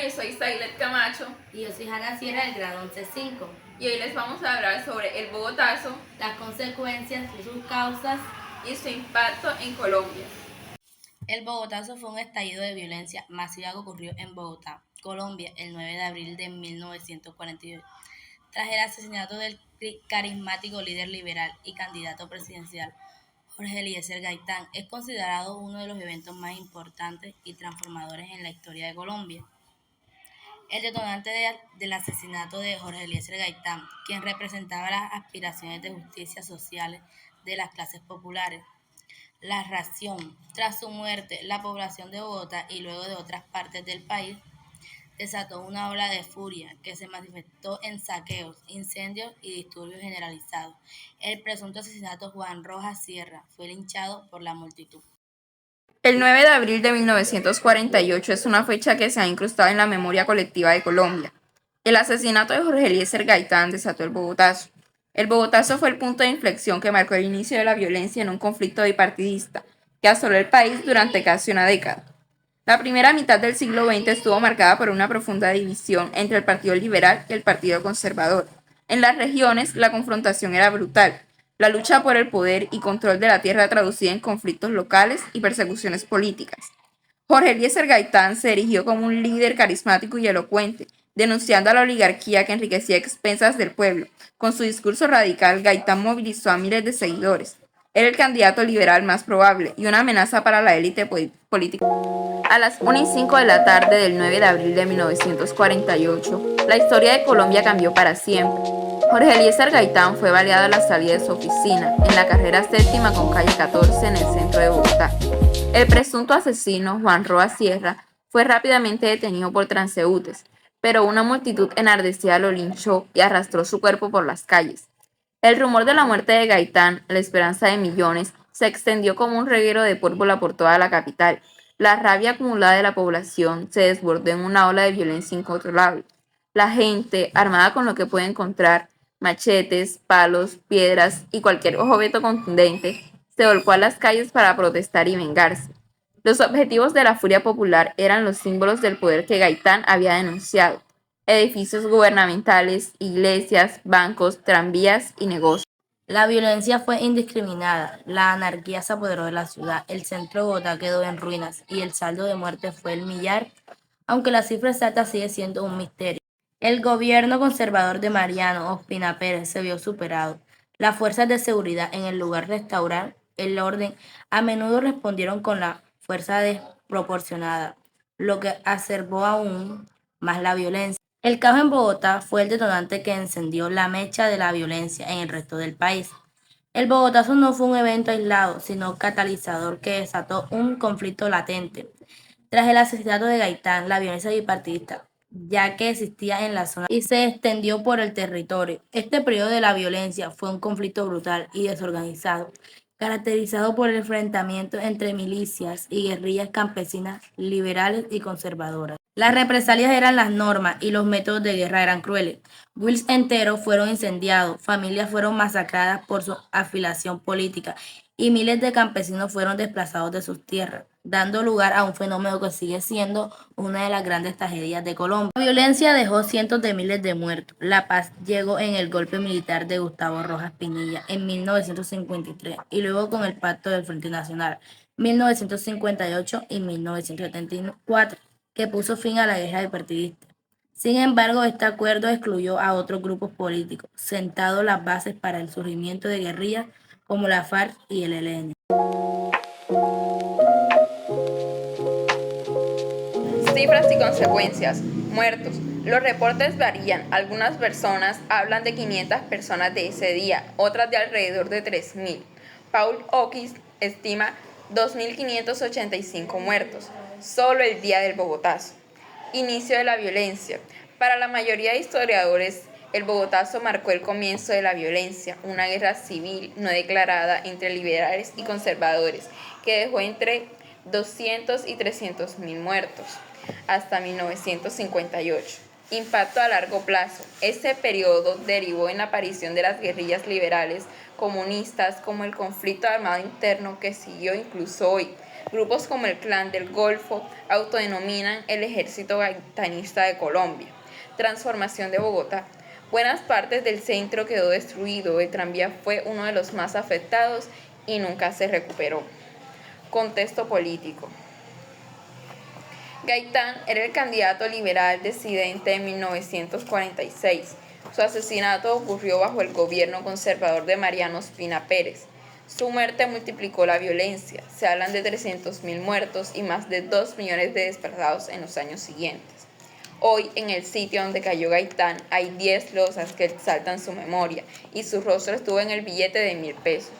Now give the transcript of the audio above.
Hola, yo soy Sailet Camacho Y yo soy Hanna Sierra del grado 11.5. y hoy les vamos a hablar sobre el Bogotazo, Las consecuencias y sus causas. y su impacto en Colombia. El Bogotazo fue un estallido de violencia masiva que ocurrió en Bogotá, Colombia, el 9 de abril de 1948, tras el asesinato del carismático líder liberal y candidato presidencial Jorge Eliezer Gaitán. Es considerado uno de los eventos más importantes y transformadores en la historia de Colombia. El detonante del asesinato de Jorge Eliezer Gaitán, quien representaba las aspiraciones de justicia sociales de las clases populares. La ración. Tras su muerte, la población de Bogotá y luego de otras partes del país desató una ola de furia que se manifestó en saqueos, incendios y disturbios generalizados. El presunto asesinato Juan Rojas Sierra fue linchado por la multitud. El 9 de abril de 1948 es una fecha que se ha incrustado en la memoria colectiva de Colombia. El asesinato de Jorge Eliezer Gaitán desató el Bogotazo. El Bogotazo fue el punto de inflexión que marcó el inicio de la violencia en un conflicto bipartidista que asoló el país durante casi una década. La primera mitad del siglo XX estuvo marcada por una profunda división entre el Partido Liberal y el Partido Conservador. En las regiones, la confrontación era brutal. La lucha por el poder y control de la tierra traducida en conflictos locales y persecuciones políticas. Jorge Eliezer Gaitán se erigió como un líder carismático y elocuente, denunciando a la oligarquía que enriquecía a expensas del pueblo. Con su discurso radical, Gaitán movilizó a miles de seguidores. Era el candidato liberal más probable y una amenaza para la élite política. A las 1:05 de la tarde del 9 de abril de 1948, la historia de Colombia cambió para siempre. Jorge Eliezer Gaitán fue baleado a la salida de su oficina, en la carrera séptima con calle 14 en el centro de Bogotá. El presunto asesino, Juan Rojas Sierra, fue rápidamente detenido por transeúntes, pero una multitud enardecida lo linchó y arrastró su cuerpo por las calles. El rumor de la muerte de Gaitán, la esperanza de millones, se extendió como un reguero de pólvora por toda la capital. La rabia acumulada de la población se desbordó en una ola de violencia incontrolable. La gente, armada con lo que puede encontrar, machetes, palos, piedras y cualquier objeto contundente, se volcó a las calles para protestar y vengarse. Los objetivos de la furia popular eran los símbolos del poder que Gaitán había denunciado: edificios gubernamentales, iglesias, bancos, tranvías y negocios. La violencia fue indiscriminada, la anarquía se apoderó de la ciudad, el centro de Bogotá quedó en ruinas y el saldo de muertes fue el millar, aunque la cifra exacta sigue siendo un misterio. El gobierno conservador de Mariano Ospina Pérez se vio superado. Las fuerzas de seguridad, en el lugar de restaurar el orden, a menudo respondieron con la fuerza desproporcionada, lo que exacerbó aún más la violencia. El caos en Bogotá fue el detonante que encendió la mecha de la violencia en el resto del país. El Bogotazo no fue un evento aislado, sino catalizador que desató un conflicto latente. Tras el asesinato de Gaitán, la violencia bipartidista, ya que existía en la zona y se extendió por el territorio. Este periodo de la violencia fue un conflicto brutal y desorganizado, caracterizado por el enfrentamiento entre milicias y guerrillas campesinas, liberales y conservadoras. Las represalias eran las normas y los métodos de guerra eran crueles. Wills enteros fueron incendiados, familias fueron masacradas por su afiliación política y miles de campesinos fueron desplazados de sus tierras, dando lugar a un fenómeno que sigue siendo una de las grandes tragedias de Colombia. La violencia dejó cientos de miles de muertos. La paz llegó en el golpe militar de Gustavo Rojas Pinilla en 1953 y luego con el Pacto del Frente Nacional 1958 y 1974, que puso fin a la guerra bipartidista. Sin embargo, este acuerdo excluyó a otros grupos políticos, sentando las bases para el surgimiento de guerrillas como la FARC y el ELN. Cifras y consecuencias. Muertos. Los reportes varían. Algunas personas hablan de 500 personas de ese día, otras de alrededor de 3.000. Paul Oquis estima 2.585 muertos, solo el día del Bogotazo. Inicio de la violencia. Para la mayoría de historiadores, el Bogotazo marcó el comienzo de la violencia, una guerra civil no declarada entre liberales y conservadores, que dejó entre 200 y 300.000 muertos hasta 1958. Impacto a largo plazo. Este periodo derivó en la aparición de las guerrillas liberales comunistas, como el conflicto armado interno que siguió incluso hoy. Grupos como el Clan del Golfo autodenominan el Ejército Gaitanista de Colombia. Transformación de Bogotá. Buenas partes del centro quedó destruido, el tranvía fue uno de los más afectados y nunca se recuperó. Contexto político. Gaitán era el candidato liberal disidente en 1946. Su asesinato ocurrió bajo el gobierno conservador de Mariano Ospina Pérez. Su muerte multiplicó la violencia. Se hablan de 300.000 muertos y más de 2 millones de desplazados en los años siguientes. Hoy, en el sitio donde cayó Gaitán, hay 10 losas que exaltan su memoria y su rostro estuvo en el billete de 1.000 pesos.